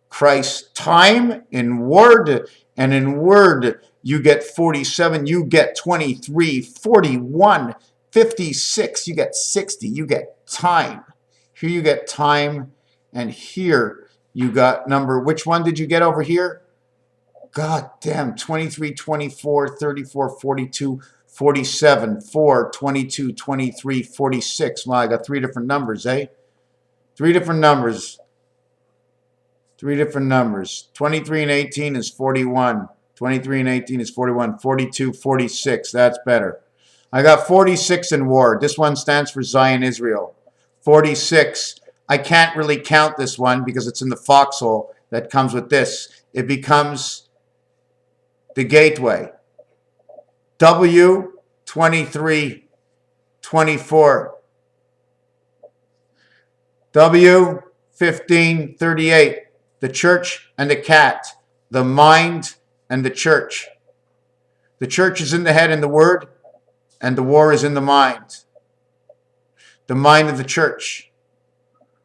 Christ's time in word, and in word you get 47, you get 23, 41, 56, you get 60, you get time. Here you get time, and here you got number, which one did you get over here? God damn, 23, 24, 34, 42, 47, 4, 22, 23, 46. Well, I got three different numbers, eh? Three different numbers. Three different numbers. 23 and 18 is 41. 23 and 18 is 41. 42, 46. That's better. I got 46 in war. This one stands for Zion, Israel. 46. I can't really count this one because it's in the foxhole that comes with this. It becomes the gateway. W, 23, 24. W, 15, 38. The church and the cat. The mind and the church. The church is in the head and the word, and the war is in the mind. The mind of the church.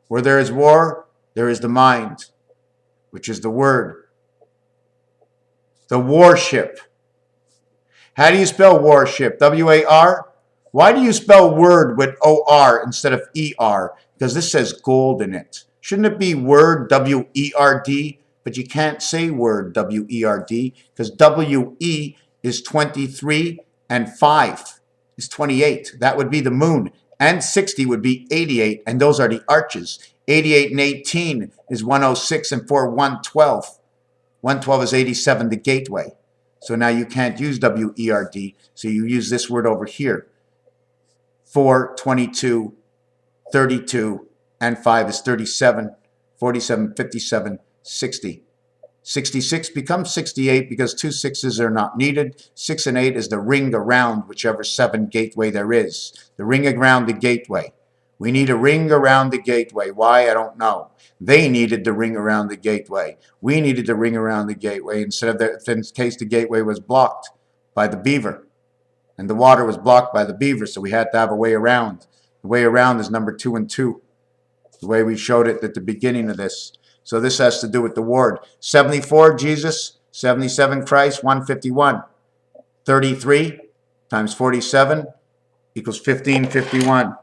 Where there is war, there is the mind, which is the word. The warship. How do you spell warship? W-A-R? Why do you spell word with O-R instead of E-R? Because this says gold in it. Shouldn't it be word, W-E-R-D? But you can't say word, W-E-R-D, because W-E is 23 and 5 is 28. That would be the moon. And 60 would be 88, and those are the arches. 88 and 18 is 106, and 4, 112. 112 is 87, the gateway. So now you can't use W-E-R-D, so you use this word over here. 4, 22, 32, and 5 is 37, 47, 57, 60. 66 becomes 68 because 2 6s are not needed. 6 and 8 is the ring around whichever 7 gateway there is. The ring around the gateway. We need a ring around the gateway. Why? I don't know. They needed the ring around the gateway. We needed the ring around the gateway instead of in case the gateway was blocked by the beaver. And the water was blocked by the beaver, so we had to have a way around. The way around is number 2 and 2. The way we showed it at the beginning of this. So this has to do with the word. 74, Jesus. 77, Christ. 151. 33 times 47 equals 1551.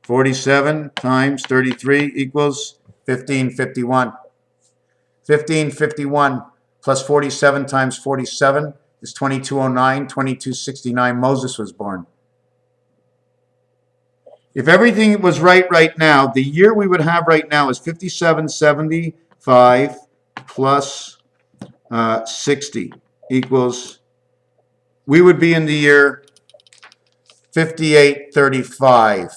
47 times 33 equals 1551. 1551 plus 47 times 47 is 2209. 2269, Moses was born. If everything was right now, the year we would have right now is 5775 plus 60 equals, we would be in the year 5835.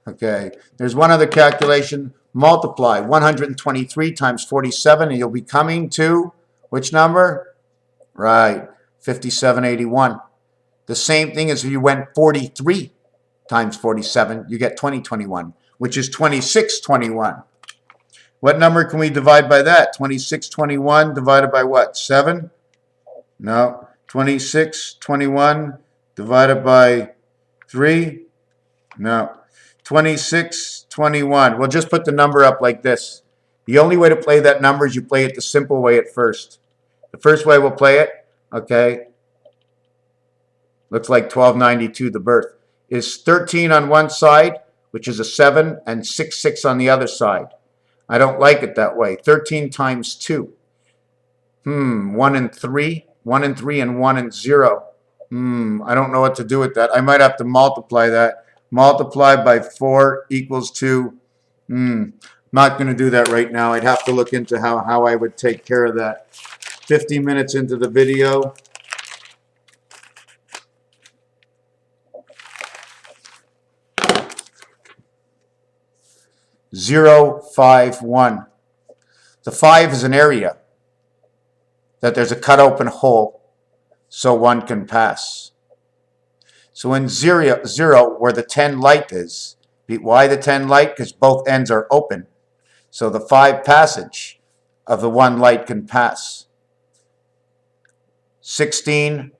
Okay, there's one other calculation. Multiply 123 times 47, and you'll be coming to which number? Right, 5781. The same thing as if you went 43 times 47, you get 2021, which is 2621. What number can we divide by that? 2621 divided by what? 7? No. 2621 divided by 3? No. 2621. We'll just put the number up like this. The only way to play that number is you play it the simple way at first. The first way we'll play it, okay, looks like 1292, the birth, is 13 on one side, which is a 7, and 6 on the other side. I don't like it that way. 13 times 2. 1 and 3. 1 and 3 and 1 and 0. I don't know what to do with that. I might have to multiply that. Multiply by 4 equals 2. Not going to do that right now. I'd have to look into how I would take care of that. 50 minutes into the video. Zero, 5, 1. The 5 is an area that there's a cut open hole so one can pass. So in 0, where the 10 light is, why the 10 light? Because both ends are open. So the 5 passage of the 1 light can pass. 16.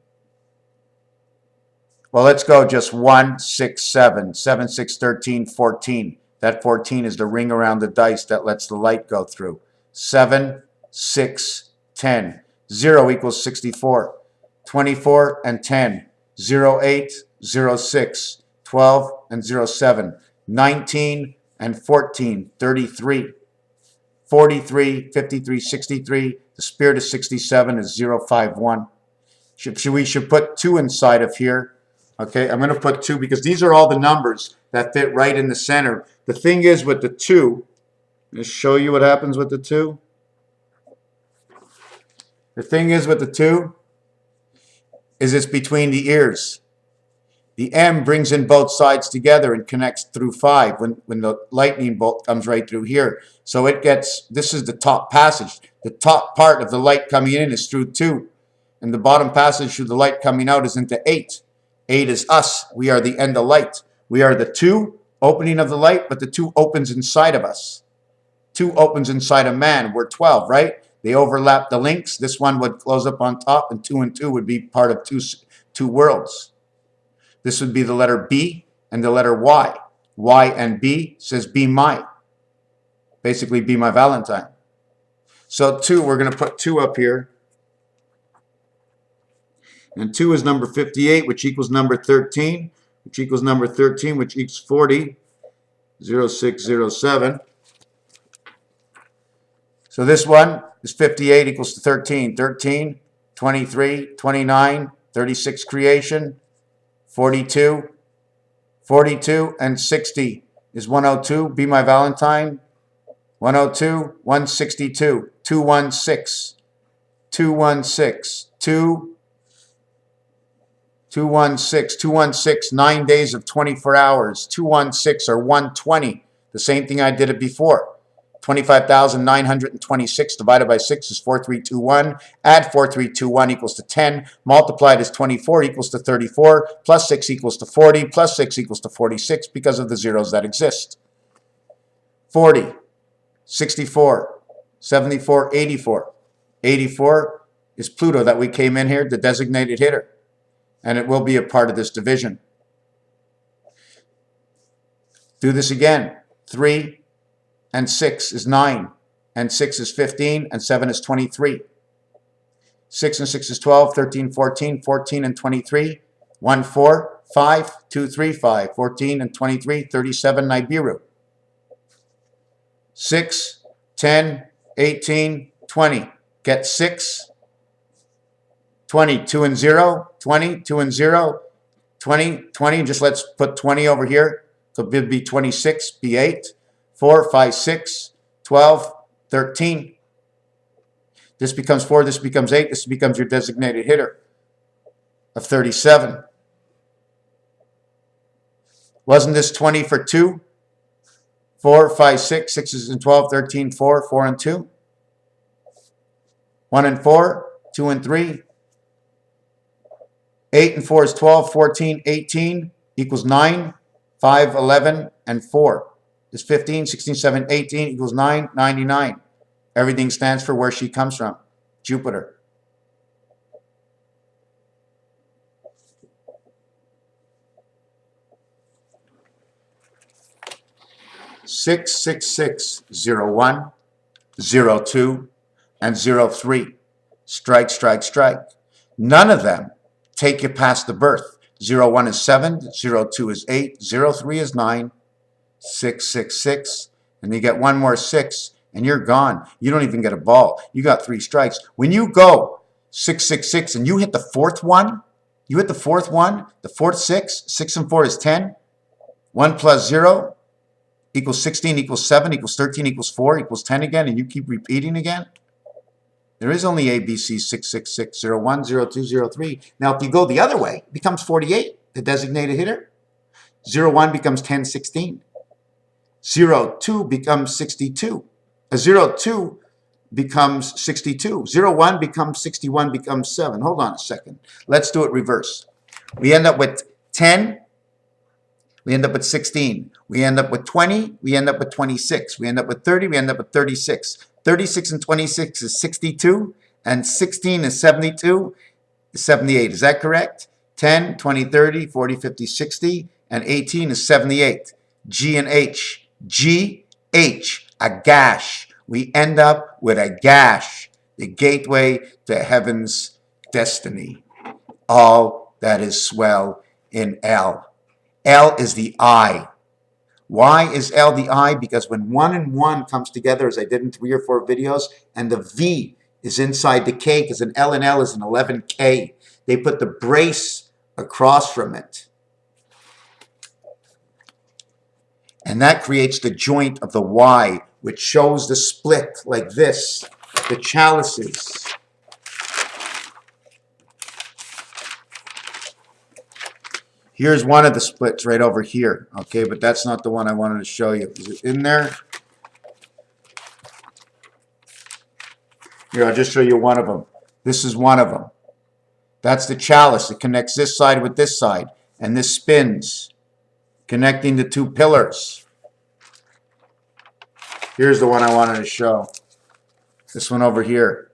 Well, let's go just 1, 6, 7. 7, 6, 13, 14. That 14 is the ring around the dice that lets the light go through. 7, 6, 10. 0 equals 64. 24 and 10. 0, 8, 0, 6. 12 and 0, 7. 19 and 14. 33. 43, 53, 63. The spirit of 67 is 0, 5, 1. We should put 2 inside of here. Okay, I'm going to put 2 because these are all the numbers that fit right in the center. The thing is with the 2, let's show you what happens with the 2. The thing is with the 2 is it's between the ears. The M brings in both sides together and connects through 5 when the lightning bolt comes right through here. So it gets, this is the top passage. The top part of the light coming in is through 2. And the bottom passage through the light coming out is into 8. 8 is us. We are the end of light. We are the 2 opening of the light, but the 2 opens inside of us. 2 opens inside a man. We're 12, right? They overlap the links. This one would close up on top, and 2 and 2 would be part of two worlds. This would be the letter B and the letter Y. Y and B says be my. Basically, be my Valentine. So 2, we're going to put 2 up here. And 2 is number 58, which equals number 13, which equals number 13, which equals 40, 0607. So this one is 58 equals to 13. 13, 23, 29, 36 creation, 42, 42, and 60 is 102. Be my Valentine. 102, 162, 216, 216, 216, 9 days of 24 hours. 216 or 120. The same thing I did it before. 25,926 divided by 6 is 4321. Add 4321 equals to 10. Multiplied is 24 equals to 34. Plus 6 equals to 40. Plus 6 equals to 46 because of the zeros that exist. 40, 64, 74, 84. 84 is Pluto that we came in here, the designated hitter. And it will be a part of this division. Do this again. 3 and 6 is 9, and 6 is 15, and 7 is 23. 6 and 6 is 12, 13, 14, 14 and 23, 1, 4, 5, 2, 3, 5, 14 and 23, 37 Nibiru. 6, 10, 18, 20. Get 6. 20, 2 and 0, 20, 2 and 0, 20, 20, just let's put 20 over here. So it'd be 26, be 8, 4, 5, 6, 12, 13. This becomes 4, this becomes 8, this becomes your designated hitter of 37. Wasn't this 20 for 2? 4, 5, 6, 6 and 12, 13, 4, 4 and 2. 1 and 4, 2 and 3. 8 and 4 is 12, 14, 18 equals 9, 5, 11, and 4 is 15, 16, 17, 18 equals 9, 99. Everything stands for where she comes from, Jupiter. Six, 6, 6, 0, 1, 0, 2, and 0, 3. Strike, strike, strike. None of them take you past the birth. 01 is 7, 02 is 8, 03 is 9, 6, 6, 6, and you get one more 6, and you're gone. You don't even get a ball. You got 3 strikes. When you go 6, 6, 6, and you hit the fourth one, the fourth 6, 6 and 4 is 10, 1 plus 0 equals 16 equals 7 equals 13 equals 4 equals 10 again, and you keep repeating again. There is only ABC 666, 01, 02, 03. Now, if you go the other way, it becomes 48, the designated hitter. 01 becomes 1016. 02 becomes 62. 02 becomes 62. 01 becomes 61, becomes 7. Hold on a second. Let's do it reverse. We end up with 10. We end up with 16. We end up with 20. We end up with 26. We end up with 30. We end up with 36. 36 and 26 is 62. And 16 is 72. 78. Is that correct? 10, 20, 30, 40, 50, 60. And 18 is 78. G and H. G, H. A gash. We end up with a gash. The gateway to heaven's destiny. All that is swell in L. L is the I. Why is L the I? Because when 1 and 1 comes together, as I did in 3 or 4 videos, and the V is inside the K, because an L and L is an 11K, they put the brace across from it. And that creates the joint of the Y, which shows the split like this, the chalices. Here's one of the splits right over here, okay, but that's not the one I wanted to show you. Is it in there? Here, I'll just show you one of them. This is one of them. That's the chalice. It connects this side with this side, and this spins, connecting the 2 pillars. Here's the one I wanted to show. This one over here.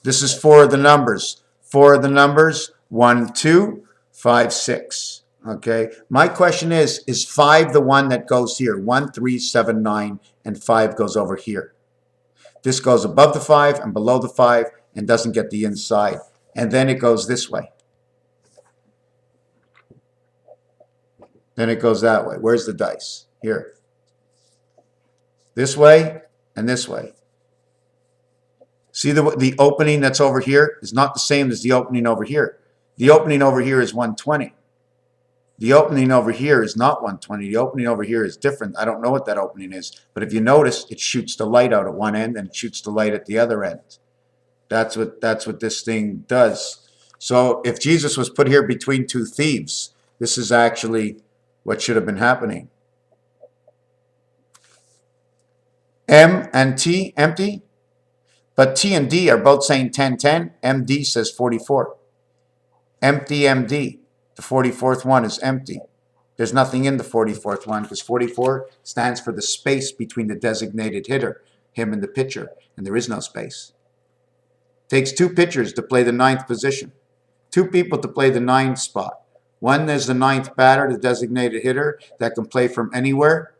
This is 4 of the numbers. 4 of the numbers, 1, 2, 5, 6. Okay. My question is 5 the one that goes here? 1, 3, 7, 9, and 5 goes over here. This goes above the 5 and below the 5 and doesn't get the inside. And then it goes this way. Then it goes that way. Where's the dice? Here. This way and this way. See the opening that's over here is not the same as the opening over here. The opening over here is 120. The opening over here is not 120. The opening over here is different. I don't know what that opening is. But if you notice, it shoots the light out at one end and it shoots the light at the other end. That's what this thing does. So if Jesus was put here between 2 thieves, this is actually what should have been happening. M and T, empty. But T and D are both saying 10, 10. MD says 44. Empty MD. The 44th one is empty. There's nothing in the 44th one because 44 stands for the space between the designated hitter, him and the pitcher, and there is no space. Takes 2 pitchers to play the 9th position. 2 people to play the 9th spot. One is the 9th batter, the designated hitter, that can play from anywhere.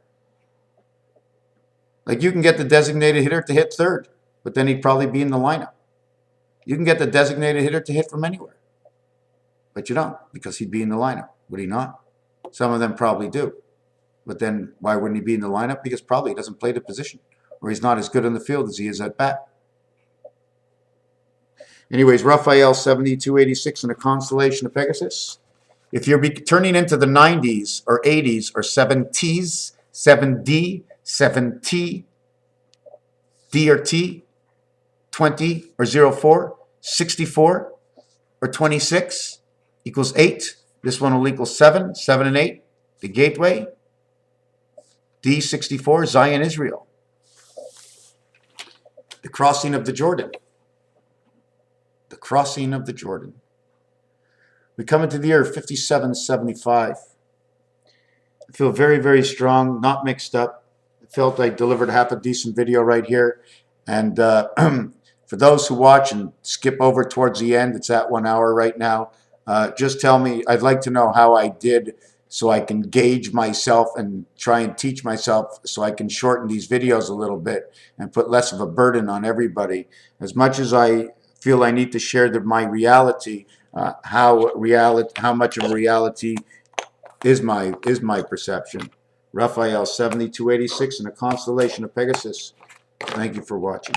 Like you can get the designated hitter to hit 3rd, but then he'd probably be in the lineup. You can get the designated hitter to hit from anywhere. But you don't, because he'd be in the lineup. Would he not? Some of them probably do. But then why wouldn't he be in the lineup? Because probably he doesn't play the position, or he's not as good in the field as he is at bat. Anyways, Raphael 7286 in the constellation of Pegasus. If you're turning into the 90s or 80s or 7Ts, 7D, 7T, D or T, 20 or 04, 64 or 26 equals 8. This one will equal 7, 7 and 8, the gateway. D64, Zion, Israel. The crossing of the Jordan. The crossing of the Jordan. We come into the year 5775. I feel very, very strong, not mixed up. I felt I delivered half a decent video right here. And for those who watch and skip over towards the end, it's at 1 hour right now. Just tell me, I'd like to know how I did so I can gauge myself and try and teach myself so I can shorten these videos a little bit and put less of a burden on everybody. As much as I feel I need to share my reality, how much of a reality is my perception. Raphael 7286 in the constellation of Pegasus. Thank you for watching.